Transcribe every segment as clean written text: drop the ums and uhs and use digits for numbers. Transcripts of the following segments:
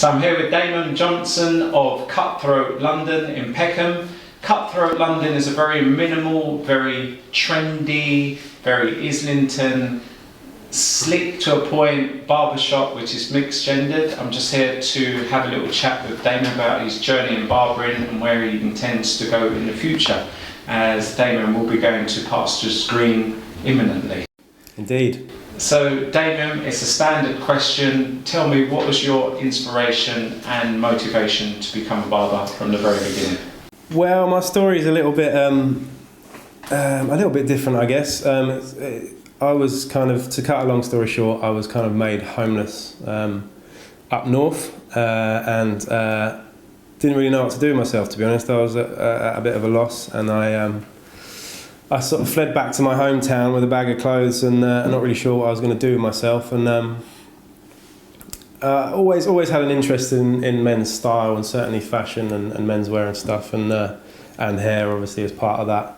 So I'm here with Daimon Johnson of Cutthroat London in Peckham. Cutthroat London is a very minimal, very trendy, very Islington, slick to a point barbershop which is mixed gendered. I'm just here to have a little chat with Daimon about his journey in barbering and where he intends to go in the future, as Daimon will be going to Pastures Green imminently. Indeed. So Daimon, it's a standard question. Tell me, what was your inspiration and motivation to become a barber from the very beginning? Well, my story is a little bit different, I guess. I was kind of, to cut a long story short, I was kind of made homeless up north and didn't really know what to do with myself, to be honest. I was at a bit of a loss, and I sort of fled back to my hometown with a bag of clothes and not really sure what I was going to do with myself. And always had an interest in men's style, and certainly fashion and menswear and stuff, and hair obviously as part of that.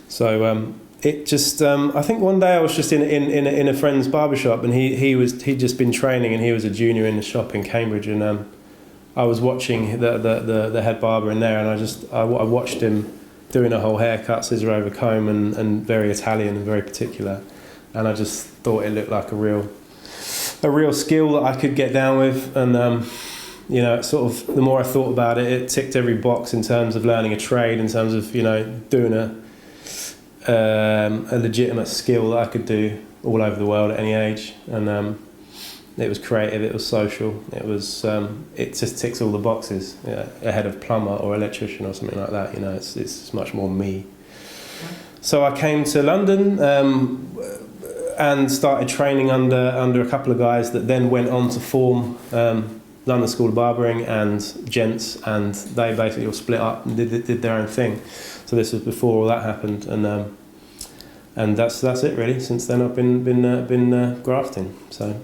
So it just I think one day I was just in a friend's barbershop, and he'd just been training, and he was a junior in the shop in Cambridge, and I was watching the head barber in there, and I watched him doing a whole haircut, scissor over comb, and very Italian and very particular, and I just thought it looked like a real skill that I could get down with. And sort of the more I thought about it, it ticked every box in terms of learning a trade, in terms of doing a legitimate skill that I could do all over the world at any age. And it was creative, it was social, it just ticks all the boxes, ahead of plumber or electrician or something like that. It's much more me. So I came to London and started training under a couple of guys that then went on to form London School of Barbering and Gents, and they basically all split up and did their own thing. So this was before all that happened, and that's it really. Since then I've been grafting. So.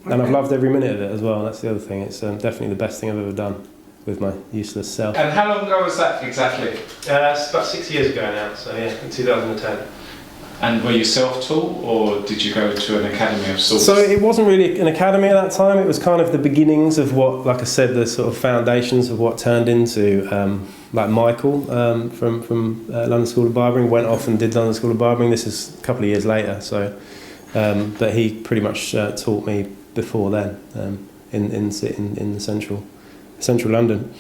Okay. And I've loved every minute of it as well. That's the other thing. It's definitely the best thing I've ever done with my useless self. And how long ago was that exactly? It's about 6 years ago now, so yeah, in 2010. And were you self-taught, or did you go to an academy of sorts? So it wasn't really an academy at that time. It was kind of the beginnings of what, like I said, the sort of foundations of what turned into, like Michael from London School of Barbering went off and did London School of Barbering. This is a couple of years later, so but he pretty much taught me before then, in the central London.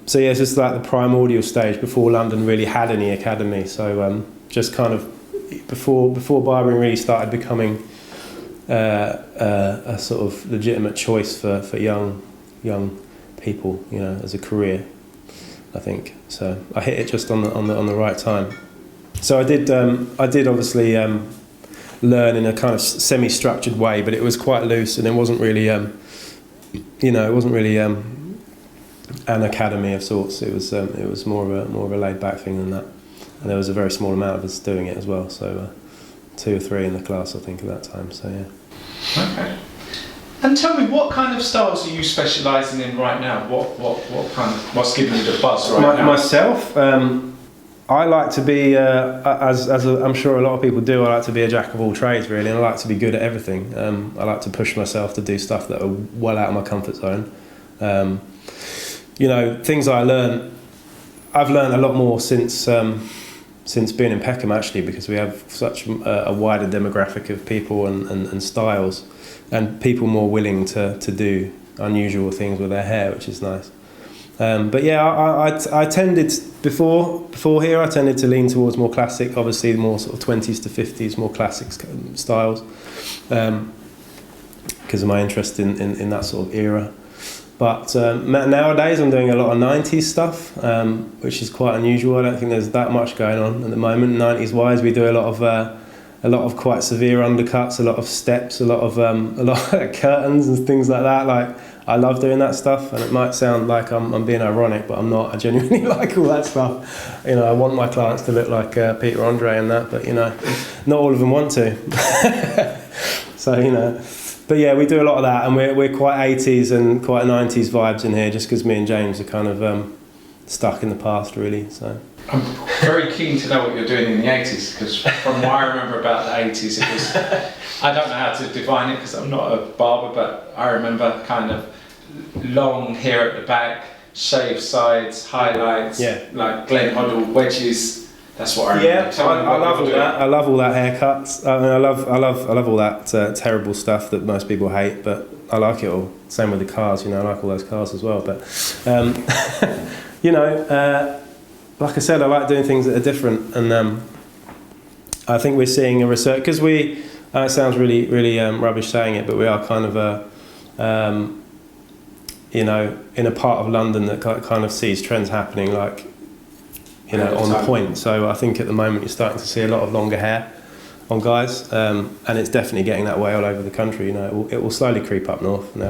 So yeah, it's just like the primordial stage before London really had any academy. So just kind of before barbering really started becoming a sort of legitimate choice for young people, as a career, I think. So I hit it just on the right time. So I did obviously learn in a kind of semi-structured way, but it was quite loose, and it wasn't really an academy of sorts. It was more of a laid-back thing than that, and there was a very small amount of us doing it as well. So 2 or 3 in the class, I think, at that time. So yeah. Okay. And tell me, what kind of styles are you specialising in right now? What's giving you the buzz right now? Myself. I like to be, as I'm sure a lot of people do, I like to be a jack of all trades, really, and I like to be good at everything. I like to push myself to do stuff that are well out of my comfort zone. Things I've learned a lot more since being in Peckham, actually, because we have such a wider demographic of people and styles, and people more willing to do unusual things with their hair, which is nice. But yeah, I tended before here. I tended to lean towards more classic, obviously more sort of 20s to 50s, more classic styles, because of my interest in that sort of era. But nowadays I'm doing a lot of 90s stuff, which is quite unusual. I don't think there's that much going on at the moment. 90s wise, we do a lot of quite severe undercuts, a lot of steps, a lot of curtains and things like that. Like, I love doing that stuff, and it might sound like I'm being ironic, but I'm not. I genuinely like all that stuff. I want my clients to look like Peter Andre and that, but not all of them want to. So but yeah, we do a lot of that, and we're quite 80s and quite 90s vibes in here, just because me and James are kind of stuck in the past, really. So I'm very keen to know what you're doing in the 80s, because from what I remember about the 80s, it was, I don't know how to define it because I'm not a barber, but I remember kind of long hair at the back, shaved sides, highlights, like Glenn Hoddle, wedges. That's what I remember. Yeah, I love all that. I love all that haircuts. I mean, I love all that terrible stuff that most people hate, but I like it all. Same with the cars, you know. I like all those cars as well. But you know, like I said, I like doing things that are different, and I think we're seeing a research because we. It sounds really, really rubbish saying it, but we are kind of a, you know, in a part of London that kind of sees trends happening, like, you know, on point. So I think at the moment you're starting to see a lot of longer hair on guys, and it's definitely getting that way all over the country. You know, it will slowly creep up north, and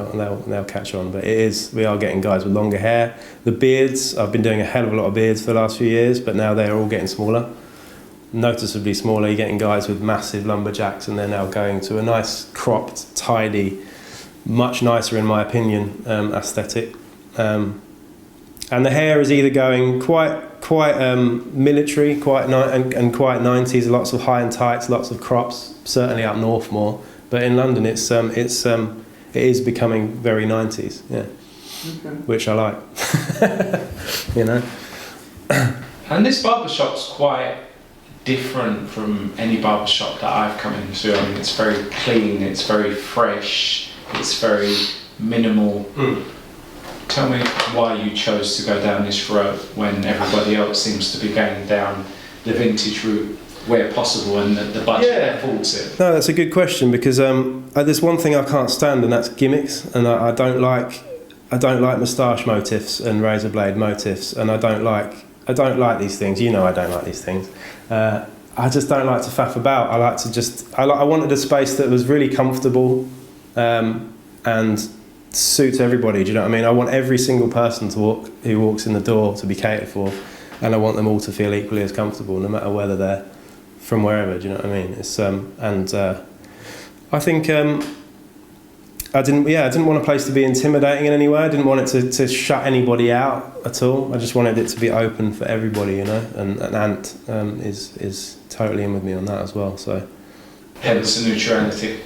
they'll catch on. But we are getting guys with longer hair. The beards, I've been doing a hell of a lot of beards for the last few years, but now they're all getting smaller. Noticeably smaller. You're getting guys with massive lumberjacks, and they're now going to a nice cropped, tidy, much nicer in my opinion, aesthetic. And the hair is either going quite military, and quite 90s. Lots of high and tights, lots of crops. Certainly up north more, but in London it is becoming very 90s. Yeah, okay. Which I like. You know. And this barbershop's quite different from any barbershop that I've come into. I mean, it's very clean, it's very fresh, it's very minimal. Tell me why you chose to go down this road when everybody else seems to be going down the vintage route where possible, and the budget affords it. No, that's a good question, because there's one thing I can't stand, and that's gimmicks, and I don't like moustache motifs and razor blade motifs, and I don't like these things. You know, I don't like these things. I just don't like to faff about. I like to I wanted a space that was really comfortable and suits everybody. Do you know what I mean? I want every single person who walks in the door to be catered for, and I want them all to feel equally as comfortable, no matter whether they're from wherever. Do you know what I mean? It's I think I didn't want a place to be intimidating in any way. I didn't want it to shut anybody out at all. I just wanted it to be open for everybody, you know. And Ant is totally in with me on that as well. So hence the neutrality.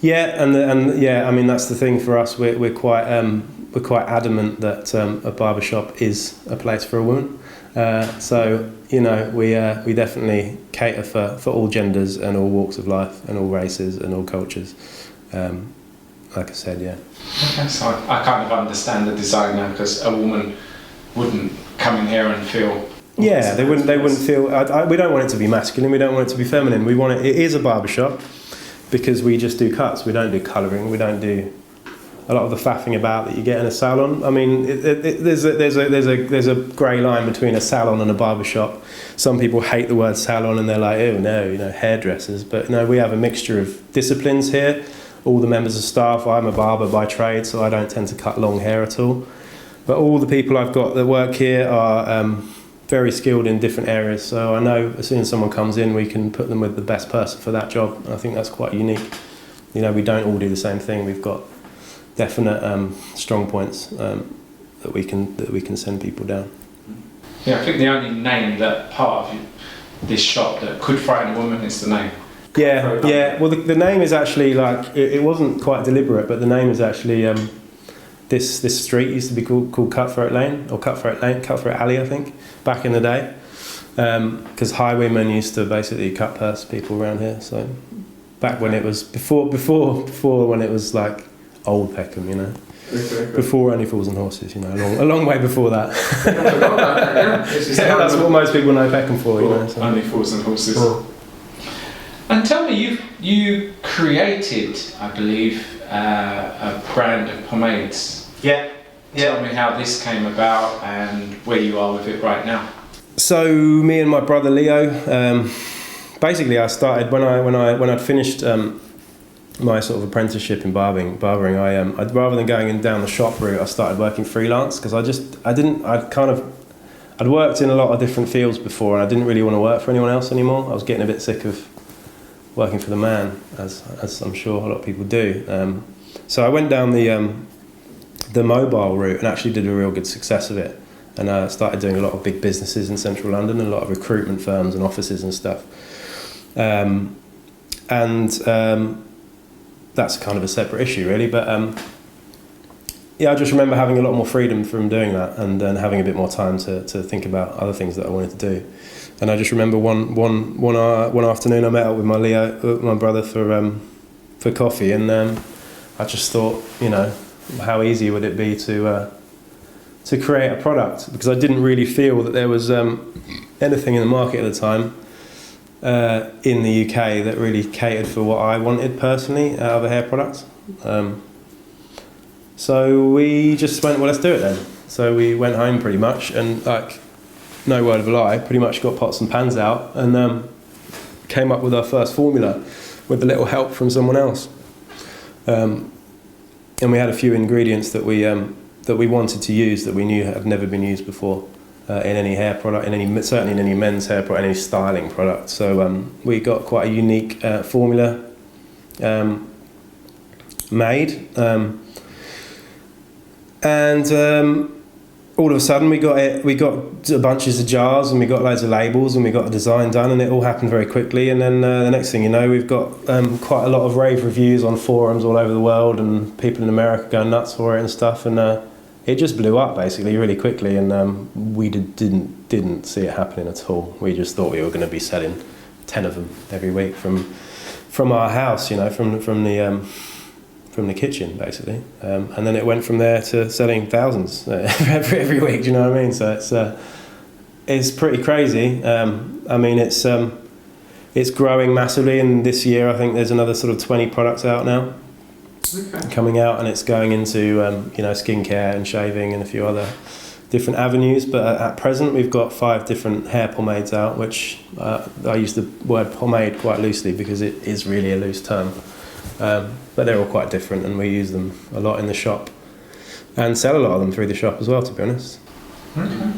Yeah, and yeah, I mean that's the thing for us. We're quite adamant that a barbershop is a place for a woman. So you know we definitely cater for all genders and all walks of life and all races and all cultures. Like I said, yeah. Okay, so I kind of understand the design now, because a woman wouldn't come in here and feel. Yeah, they wouldn't feel. We don't want it to be masculine. We don't want it to be feminine. We want it. It is a barbershop because we just do cuts. We don't do colouring. We don't do a lot of the faffing about that you get in a salon. I mean, there's a grey line between a salon and a barbershop. Some people hate the word salon and they're like, oh no, you know, hairdressers. But no, we have a mixture of disciplines here. All the members of staff, I'm a barber by trade, so I don't tend to cut long hair at all. But all the people I've got that work here are very skilled in different areas. So I know as soon as someone comes in, we can put them with the best person for that job. And I think that's quite unique. You know, we don't all do the same thing. We've got definite strong points that we can send people down. Yeah, I think the only name that part of this shop that could frighten a woman is the name. Yeah. Well, the name is actually like it wasn't quite deliberate, but the name is actually this street used to be called Cutthroat Lane or Cutthroat Alley, I think, back in the day, because highwaymen used to basically cut purse people around here. So back when it was before when it was like old Peckham, you know. Before Only Fools and Horses, you know, a long way before that. That's what most people know Peckham for, you know. So. Only Fools and Horses. And tell me, you created, I believe, a brand of pomades. Yeah. Tell me how this came about and where you are with it right now. So me and my brother Leo, basically I started when I'd finished my sort of apprenticeship in barbering. I'd rather than going down the shop route, I started working freelance because I'd worked in a lot of different fields before and I didn't really want to work for anyone else anymore. I was getting a bit sick of working for the man, as I'm sure a lot of people do. So I went down the mobile route and actually did a real good success of it. And I started doing a lot of big businesses in central London, and a lot of recruitment firms and offices and stuff. That's kind of a separate issue, really. But yeah, I just remember having a lot more freedom from doing that, and then having a bit more time to think about other things that I wanted to do. And I just remember one afternoon I met up with my brother for coffee, and I just thought, you know, how easy would it be to create a product, because I didn't really feel that there was anything in the market at the time in the UK that really catered for what I wanted personally out of a hair product. So we just went, well, let's do it then. So we went home pretty much, and like, no word of a lie, pretty much got pots and pans out, and came up with our first formula with a little help from someone else. And we had a few ingredients that we wanted to use that we knew had never been used before in any hair product, certainly in any men's hair product, any styling product. So we got quite a unique formula made. And all of a sudden we got bunches of jars, and we got loads of labels, and we got a design done, and it all happened very quickly. And then the next thing you know, we've got quite a lot of rave reviews on forums all over the world, and people in America going nuts for it and stuff. And it just blew up basically really quickly, and we didn't see it happening at all. We just thought we were going to be selling 10 of them every week from our house, you know, from the kitchen, basically, and then it went from there to selling thousands every week. Do you know what I mean? So it's pretty crazy. I mean, it's growing massively, and this year I think there's another sort of 20 products out now, coming out, and it's going into you know, skincare and shaving and a few other different avenues. But at present we've got 5 different hair pomades out, which I use the word pomade quite loosely because it is really a loose term. But they're all quite different, and we use them a lot in the shop and sell a lot of them through the shop as well, to be honest. Okay.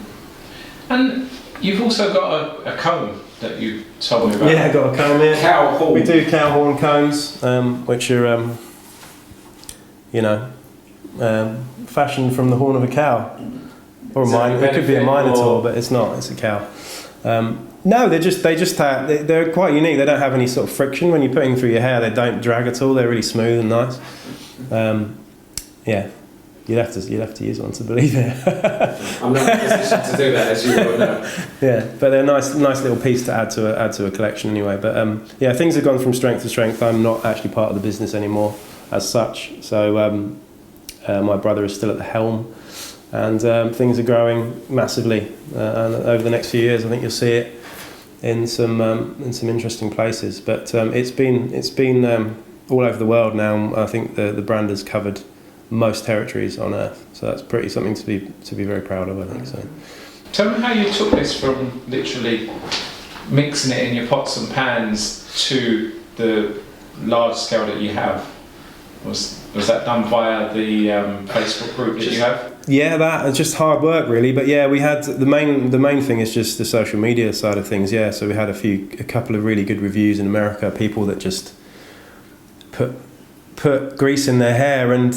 And you've also got a comb that you told me about. Yeah, I got a comb here. Cow horn. We do cow horn combs, which are, you know, fashioned from the horn of a cow. Or it could be a minotaur, but it's not, it's a cow. No, they're quite unique. They don't have any sort of friction when you're putting them through your hair. They don't drag at all. They're really smooth and nice. Yeah, you'd have to use one to believe it. I'm not in a position to do that, as you well know. Yeah, but they're a nice little piece to add to a collection anyway. But yeah, things have gone from strength to strength. I'm not actually part of the business anymore as such. So my brother is still at the helm, and things are growing massively. And over the next few years, I think you'll see it in some interesting places. But it's been all over the world now. I think the brand has covered most territories on earth, so that's pretty something to be very proud of, I think. So tell me how you took this from literally mixing it in your pots and pans to the large scale that you have. Was that done via the Facebook group that you have? Yeah, that just hard work really. But yeah, we had the main thing is just the social media side of things. Yeah, so we had a couple of really good reviews in America. People that just put grease in their hair, and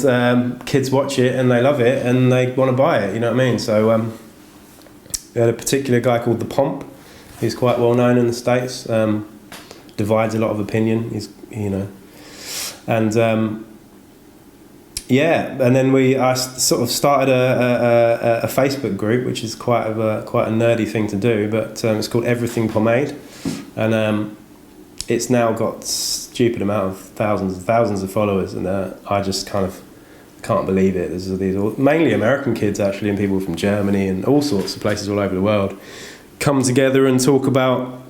kids watch it and they love it and they want to buy it. You know what I mean? So we had a particular guy called The Pomp. He's quite well known in the States. Divides a lot of opinion. He's and. Yeah, and then I sort of started a Facebook group, which is quite a nerdy thing to do, but it's called Everything Pomade, and it's now got stupid amount of thousands and thousands of followers, and I just kind of can't believe it. There's these mainly American kids actually, and people from Germany and all sorts of places all over the world come together and talk about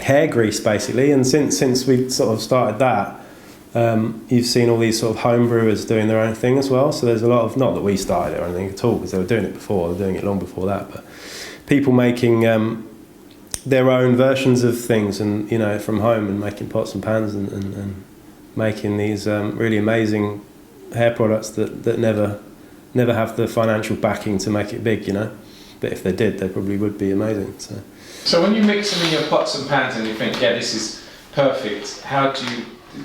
hair grease basically. And since we sort of started that. You've seen all these sort of home brewers doing their own thing as well. So there's a lot of, not that we started it or anything at all, because they were doing it before, they were doing it long before that, but people making their own versions of things, and you know, from home, and making pots and pans and making these really amazing hair products that never have the financial backing to make it big, you know. But if they did, they probably would be amazing. So when you mix them in your pots and pans and you think, yeah, this is perfect,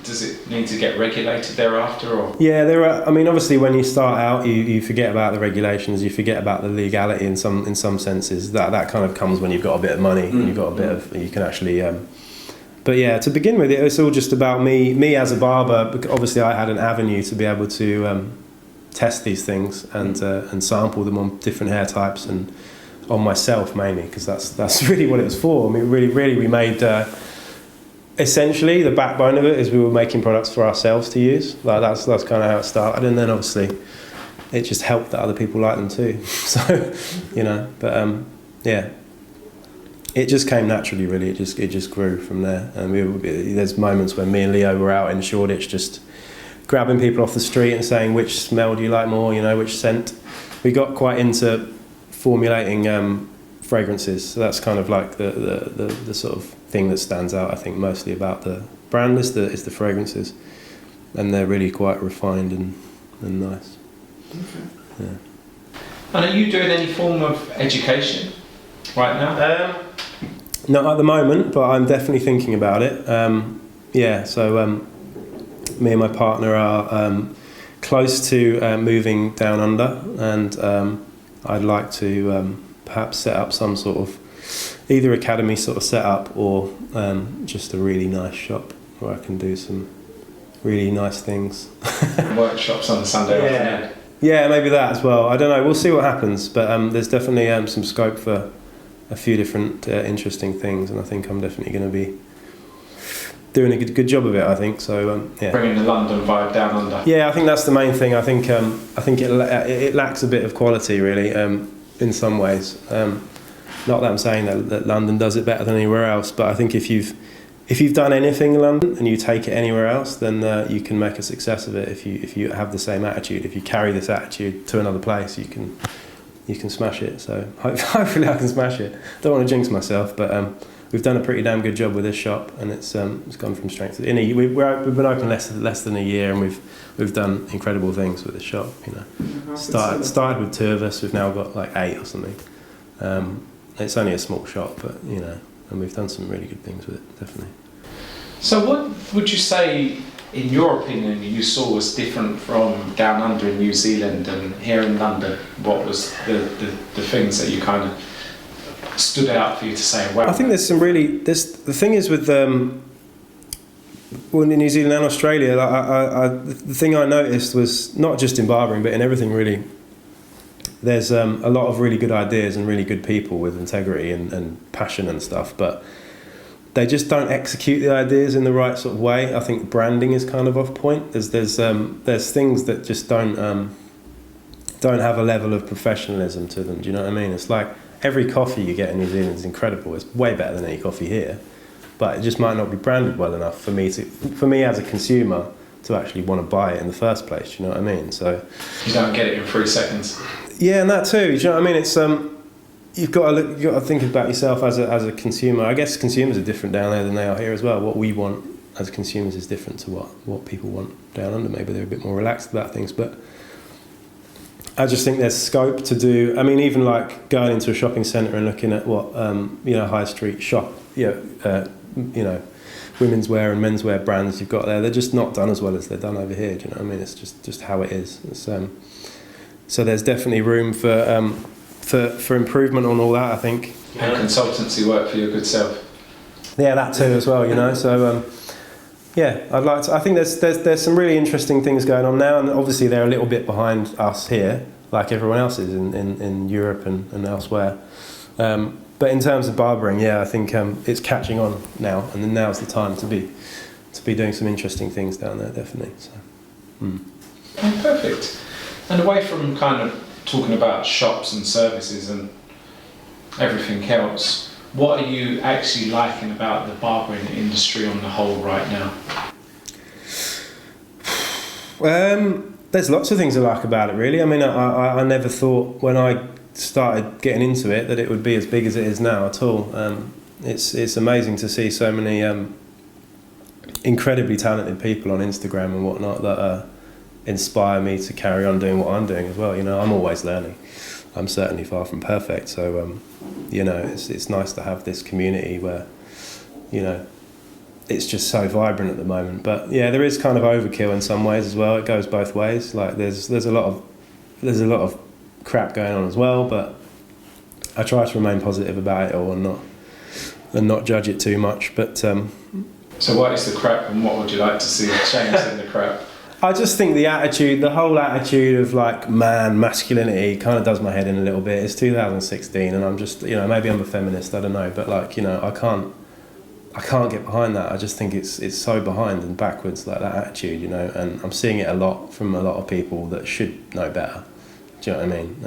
does it need to get regulated thereafter? Or? Yeah, there are. I mean, obviously, when you start out, you forget about the regulations, you forget about the legality in some senses. That kind of comes when you've got a bit of money, and you've got a bit of, you can actually. But yeah, to begin with, it's all just about me as a barber. Obviously, I had an avenue to be able to test these things and sample them on different hair types and on myself mainly, because that's really what it was for. I mean, really we made essentially the backbone of it is we were making products for ourselves to use. Like that's kind of how it started, and then obviously it just helped that other people like them too. So, you know, but yeah, it just came naturally. Really, it just grew from there. And there's moments when me and Leo were out in Shoreditch just grabbing people off the street and saying, which smell do you like more, you know, which scent. We got quite into formulating fragrances, so that's kind of like the sort of thing that stands out, I think, mostly about the brand is the fragrances, and they're really quite refined and nice. Okay. Yeah. And are you doing any form of education right now? Not at the moment, but I'm definitely thinking about it. Yeah, so me and my partner are close to moving down under, and I'd like to perhaps set up some sort of either academy sort of setup or just a really nice shop where I can do some really nice things. Workshops on the Sunday afternoon. Yeah, maybe that as well. I don't know. We'll see what happens. But there's definitely some scope for a few different interesting things, and I think I'm definitely going to be doing a good job of it. I think so. Yeah. Bringing the London vibe down under. Yeah, I think that's the main thing. I think it lacks a bit of quality, really, in some ways. Not that I'm saying that London does it better than anywhere else, but I think if you've done anything in London and you take it anywhere else, then you can make a success of it. If you have the same attitude, if you carry this attitude to another place, you can smash it. So hopefully I can smash it. Don't want to jinx myself, but we've done a pretty damn good job with this shop, and it's gone from strength to we've been open less than a year, and we've done incredible things with this shop. You know, started with 2 of us. We've now got like 8 or something. It's only a small shop, but you know, and we've done some really good things with it, definitely. So what would you say, in your opinion, you saw was different from down under in New Zealand and here in London? What was the things that you kind of stood out for you to say, wow? I think there's the thing is with in New Zealand and Australia, the thing I noticed was not just in barbering, but in everything really. There's a lot of really good ideas and really good people with integrity and passion and stuff, but they just don't execute the ideas in the right sort of way. I think branding is kind of off point. There's things that just don't have a level of professionalism to them. Do you know what I mean? It's like every coffee you get in New Zealand is incredible. It's way better than any coffee here, but it just might not be branded well enough for me as a consumer to actually want to buy it in the first place. Do you know what I mean? So you don't get it in 3 seconds. Yeah, and that too. Do you know what I mean? It's you've got to think about yourself as a consumer. I guess consumers are different down there than they are here as well. What we want as consumers is different to what people want down under. Maybe they're a bit more relaxed about things, but I just think there's scope to do. I mean, even like going into a shopping centre and looking at what high street shop, women's wear and men's wear brands you've got there. They're just not done as well as they're done over here. Do you know what I mean? It's just how it is. It's, so there's definitely room for improvement on all that, I think. And consultancy work for your good self. Yeah, that too as well. You know, so yeah, I'd like to. I think there's some really interesting things going on now, and obviously they're a little bit behind us here, like everyone else is in Europe and elsewhere. But in terms of barbering, yeah, I think it's catching on now, and then now's the time to be doing some interesting things down there, definitely. So. Oh, perfect. And away from kind of talking about shops and services and everything else, what are you actually liking about the barbering industry on the whole right now? There's lots of things I like about it, really. I mean, I never thought when I started getting into it that it would be as big as it is now at all. It's amazing to see so many incredibly talented people on Instagram and whatnot that inspire me to carry on doing what I'm doing as well. You know, I'm always learning. I'm certainly far from perfect, so you know, it's nice to have this community where, you know, it's just so vibrant at the moment. But yeah, there is kind of overkill in some ways as well. It goes both ways. Like there's a lot of crap going on as well, but I try to remain positive about it all and not judge it too much. But so what is the crap, and what would you like to see change in the crap? I just think the whole attitude of like masculinity kind of does my head in a little bit. It's 2016 and I'm just, maybe I'm a feminist, I don't know, but like, I can't get behind that. I just think it's so behind and backwards, like that attitude, and I'm seeing it a lot from a lot of people that should know better. Do you know what I mean?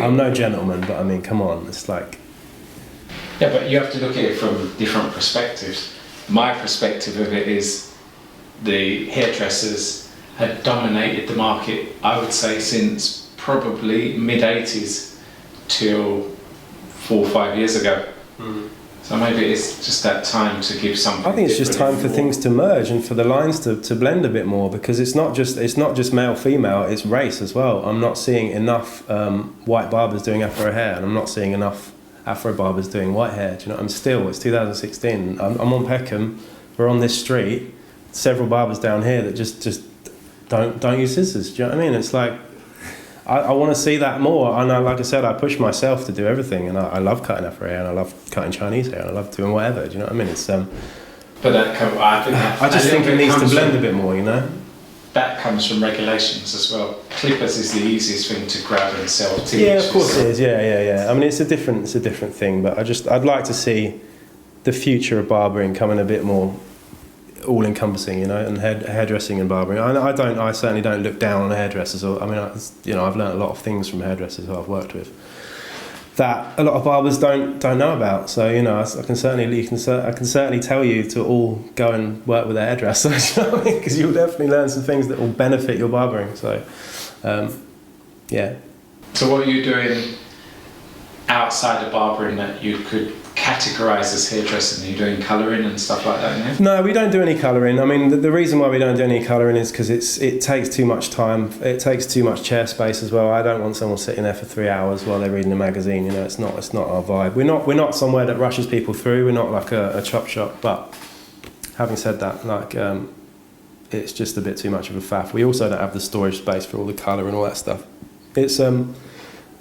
I'm no gentleman, but I mean, come on, it's like... Yeah, but you have to look at it from different perspectives. My perspective of it is the hairdressers had dominated the market, I would say, since probably mid-80s till 4 or 5 years ago. Mm. So maybe it's just that time to give something. I think it's just time for things to merge and for the lines to blend a bit more, because it's not just male female, it's race as well. I'm not seeing enough white barbers doing afro hair, and I'm not seeing enough afro barbers doing white hair. Do you know? It's 2016. I'm on Peckham. We're on this street. Several barbers down here that just don't use scissors. Do you know what I mean? It's like I want to see that more. And like I said, I push myself to do everything, and I love cutting afro hair, and I love cutting Chinese hair, and I love doing whatever. Do you know what I mean? It's But I just think it needs to blend a bit more. That comes from regulations as well. Clippers is the easiest thing to grab and sell to. Yeah, of course it is. Yeah. I mean, it's a different thing, but I'd like to see the future of barbering coming a bit more all-encompassing, and hairdressing and barbering. I certainly don't look down on hairdressers. I've learned a lot of things from hairdressers who I've worked with that a lot of barbers don't know about. So I can certainly tell you to all go and work with a hairdresser, because you'll definitely learn some things that will benefit your barbering. So, yeah. So what are you doing outside of barbering that you could categorise as hairdressing? Are you doing colouring and stuff like that? No, we don't do any colouring. I mean, the reason why we don't do any colouring is because it takes too much time. It takes too much chair space as well. I don't want someone sitting there for 3 hours while they're reading a magazine. It's not our vibe. We're not somewhere that rushes people through. We're not like a chop shop. But having said that, it's just a bit too much of a faff. We also don't have the storage space for all the colour and all that stuff.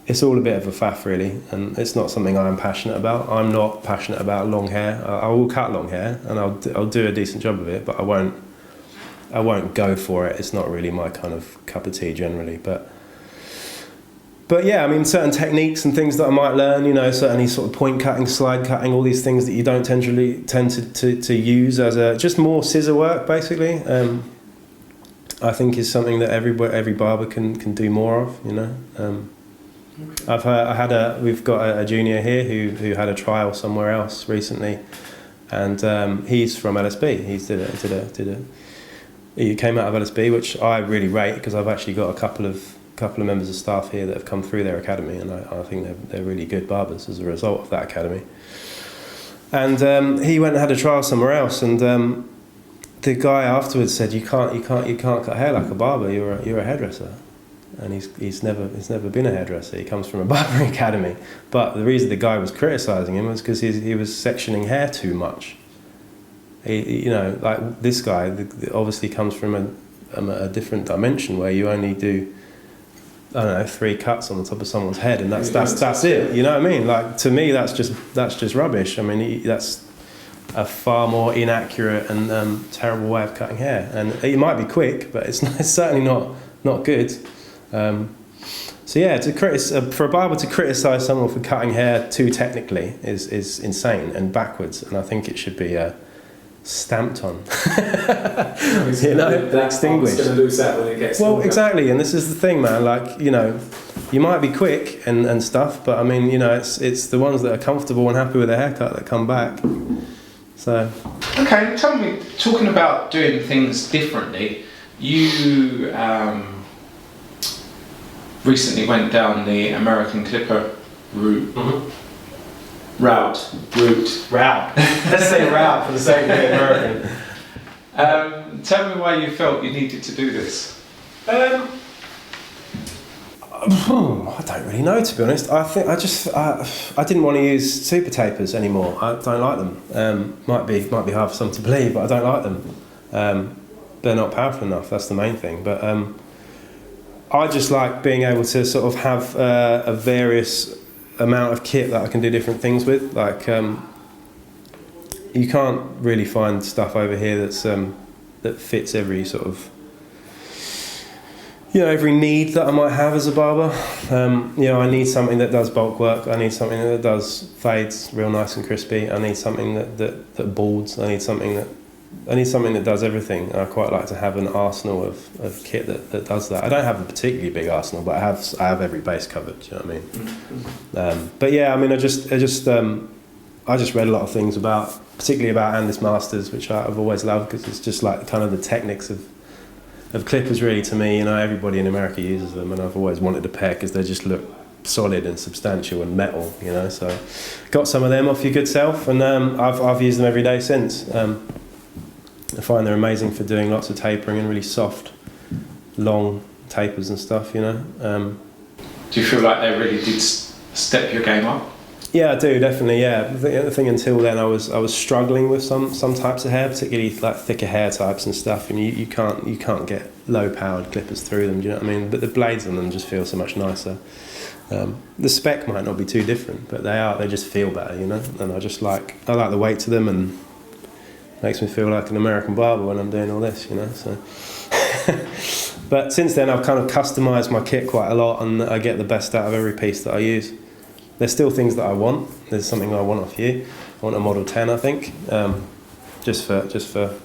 It's all a bit of a faff, really, and it's not something I'm passionate about. I'm not passionate about long hair. I will cut long hair, and I'll do a decent job of it, but I won't go for it. It's not really my kind of cup of tea generally. But yeah, I mean, certain techniques and things that I might learn, certainly sort of point cutting, slide cutting, all these things that you don't tend to use as just more scissor work, basically. I think is something that every barber can do more of, We've got a junior here who had a trial somewhere else recently, and he's from LSB. He came out of LSB, which I really rate, because I've actually got a couple of members of staff here that have come through their academy, and I think they're really good barbers as a result of that academy. And he went and had a trial somewhere else, and the guy afterwards said, "You can't cut hair like a barber. You're a hairdresser." And he's never been a hairdresser. He comes from a barbering academy. But the reason the guy was criticising him was because he was sectioning hair too much. Like this guy obviously comes from a different dimension where you only do, 3 cuts on the top of someone's head, and that's it. You know what I mean? Like, to me, that's just rubbish. I mean, that's a far more inaccurate and terrible way of cutting hair. And it might be quick, but it's certainly not good. So yeah, for a barber to criticise someone for cutting hair too technically is insane and backwards, and I think it should be stamped on. Extinguished. Going to lose that when it gets. Well, exactly, and this is the thing, man. Like, you might be quick and stuff, but I mean, it's the ones that are comfortable and happy with their haircut that come back. So. Okay, tell me, talking about doing things differently, you. Recently went down the American Clipper route. Mm-hmm. Route. Let's say route for the sake of the American. Tell me why you felt you needed to do this. I don't really know, to be honest. I think I didn't want to use super tapers anymore. I don't like them. Might be hard for some to believe, but I don't like them. They're not powerful enough. That's the main thing. But I just like being able to sort of have a various amount of kit that I can do different things with. Like, you can't really find stuff over here that fits every sort of every need that I might have as a barber. I need something that does bulk work. I need something that does fades real nice and crispy. I need something that balds. I need something that does everything. I quite like to have an arsenal of kit that does that. I don't have a particularly big arsenal, but I have every base covered. Do you know what I mean? But yeah, I mean, I just read a lot of things particularly about Andis Masters, which I've always loved because it's just like kind of the techniques of clippers really to me. Everybody in America uses them, and I've always wanted a pair because they just look solid and substantial and metal. So got some of them off your good self, and I've used them every day since. I find they're amazing for doing lots of tapering and really soft, long tapers and stuff. Do you feel like they really did step your game up? Yeah, I do, definitely. Yeah, the thing until then, I was struggling with some types of hair, particularly like thicker hair types and stuff. And you can't get low powered clippers through them. Do you know what I mean? But the blades on them just feel so much nicer. The spec might not be too different, but they just feel better. And I like the weight to them, and makes me feel like an American barber when I'm doing all this. So. But since then, I've kind of customised my kit quite a lot, and I get the best out of every piece that I use. There's still things that I want. There's something I want off you. I want a Model 10, I think, just for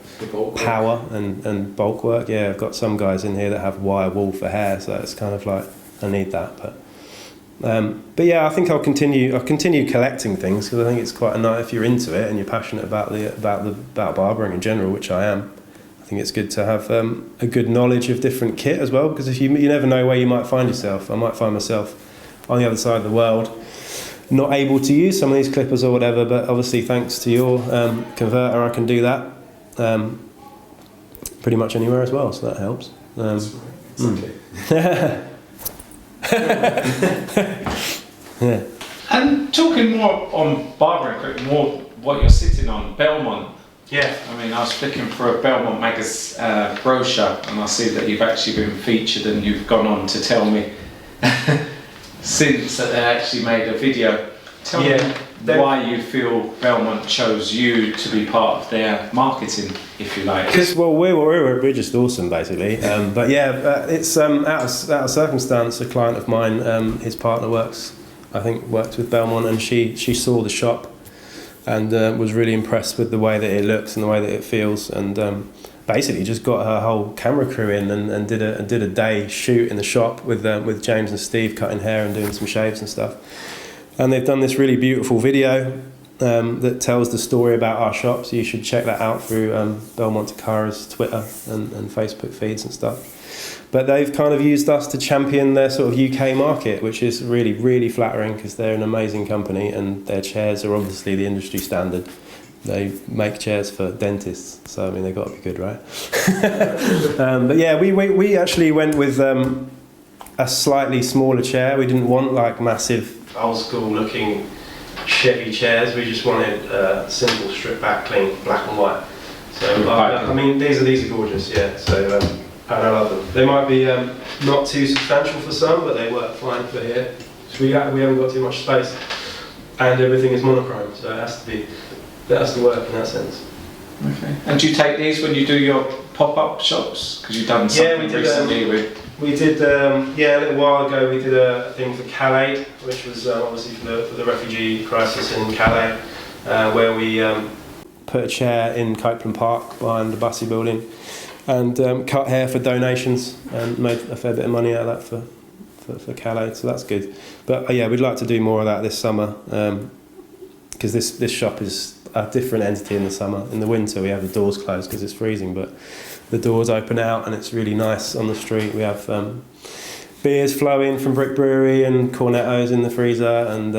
power and bulk work. Yeah, I've got some guys in here that have wire wool for hair, so it's kind of like I need that. But yeah, I think I'll continue collecting things because I think it's quite a nice. If you're into it and you're passionate about barbering in general, which I am, I think it's good to have a good knowledge of different kit as well. Because if you never know where you might find yourself. I might find myself on the other side of the world, not able to use some of these clippers or whatever, but obviously thanks to your converter I can do that pretty much anywhere as well, so that helps. Yeah. And talking more on barbering equipment, more what you're sitting on, Belmont. Yeah. I mean, I was flicking for a Belmont magazine brochure, and I see that you've actually been featured, and you've gone on to tell me since that they actually made a video. Tell me why you feel Belmont chose you to be part of their marketing, if you like. Because we're just awesome, basically. But yeah, it's out of circumstance. A client of mine, his partner worked with Belmont, and she saw the shop and was really impressed with the way that it looks and the way that it feels, and basically just got her whole camera crew in and did a day shoot in the shop with James and Steve cutting hair and doing some shaves and stuff. And they've done this really beautiful video that tells the story about our shop, so you should check that out through Belmont Takara's Twitter and Facebook feeds and stuff. But they've kind of used us to champion their sort of UK market, which is really, really flattering because they're an amazing company and their chairs are obviously the industry standard. They make chairs for dentists, so I mean they've got to be good, right? But yeah, we actually went with a slightly smaller chair. We didn't want like massive old school looking Chevy chairs. We just wanted simple strip back, clean, black and white. So I mean these are gorgeous, yeah. So and I love them. They might be not too substantial for some, but they work fine for here. So we haven't got too much space, and everything is monochrome, so it has to work in that sense. Okay. And do you take these when you do your pop-up shops? Because you've done something recently with. We did, a little while ago, we did a thing for Calais, which was obviously for the refugee crisis in Calais, where we put a chair in Copeland Park behind the Bussey building and cut hair for donations and made a fair bit of money out of that for Calais, so that's good. But yeah, we'd like to do more of that this summer because this shop is a different entity in the summer. In the winter, we have the doors closed because it's freezing, but the doors open out and it's really nice on the street. We have beers flowing from Brick Brewery and cornettos in the freezer, and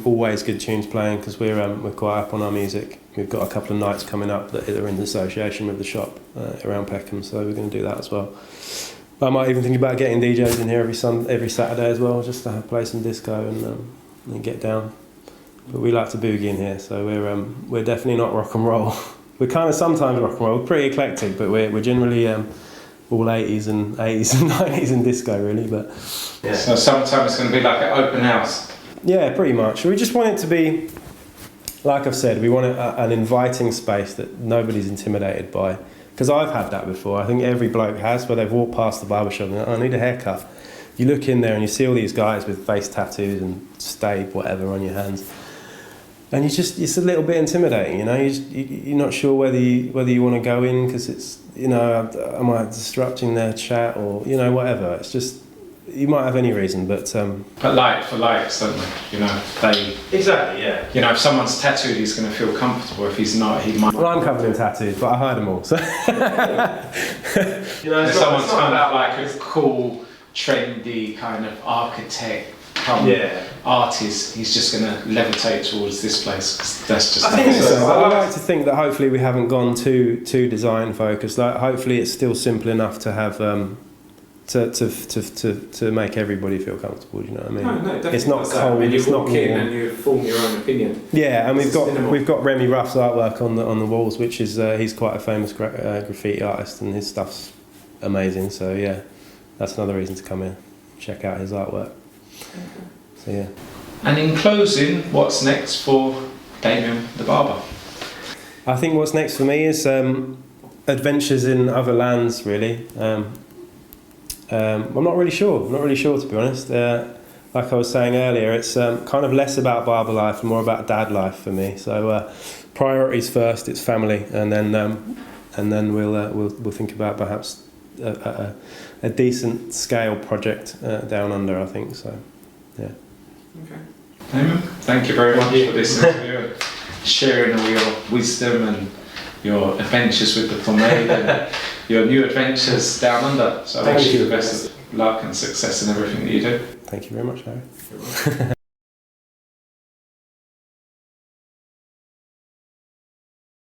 always good tunes playing because we're quite up on our music. We've got a couple of nights coming up that are in association with the shop around Peckham, so we're going to do that as well. I might even think about getting DJs in here every Saturday as well, just to play some disco and get down. But we like to boogie in here, so we're definitely not rock and roll. We're kind of sometimes rock and roll. We're pretty eclectic, but we're generally all 80s and 90s and disco really. But yeah. So sometimes it's going to be like an open house. Yeah, pretty much. We just want it to be, like I've said, we want an inviting space that nobody's intimidated by. because I've had that before. I think every bloke has, where they've walked past the barbershop and I need a haircut. You look in there and you see all these guys with face tattoos and stave whatever on your hands, and it's a little bit intimidating. You know, you're not sure whether you want to go in because it's, you know, am I disrupting their chat or, you know, whatever. It's just, you might have any reason, but like for likes, don't they? You know, they exactly, yeah. You know, if someone's tattooed, he's going to feel comfortable. If he's not, he might. Well, I'm covered in tattoos, but I hide them all. So you know, if someone's kind of like a cool, trendy kind of architect, artist, he's just going to levitate towards this place. 'Cause that's just. I think so. I like to think that hopefully we haven't gone too design focused. Like, hopefully it's still simple enough to have. To make everybody feel comfortable, do you know what I mean? No, definitely. It's not cold. I mean, you it's not walk in warm. and you form your own opinion. Yeah, and It's minimal. we've got Remy Ruff's artwork on the walls, which is he's quite a famous graffiti artist, and his stuff's amazing. So yeah, that's another reason to come in, check out his artwork. So yeah. And in closing, what's next for Daimon the Barber? I think what's next for me is adventures in other lands, really. I'm not really sure. I'm not really sure, to be honest. Like I was saying earlier, it's kind of less about barber life and more about dad life for me. So priorities first. It's family, and then we'll think about perhaps a decent scale project down under. I think so. Yeah. Okay. Daimon, thank you very much for this interview and sharing all your wisdom and your adventures with the pomade and your new adventures down under. So I wish you the best of luck and success in everything that you do. Thank you very much, Harry.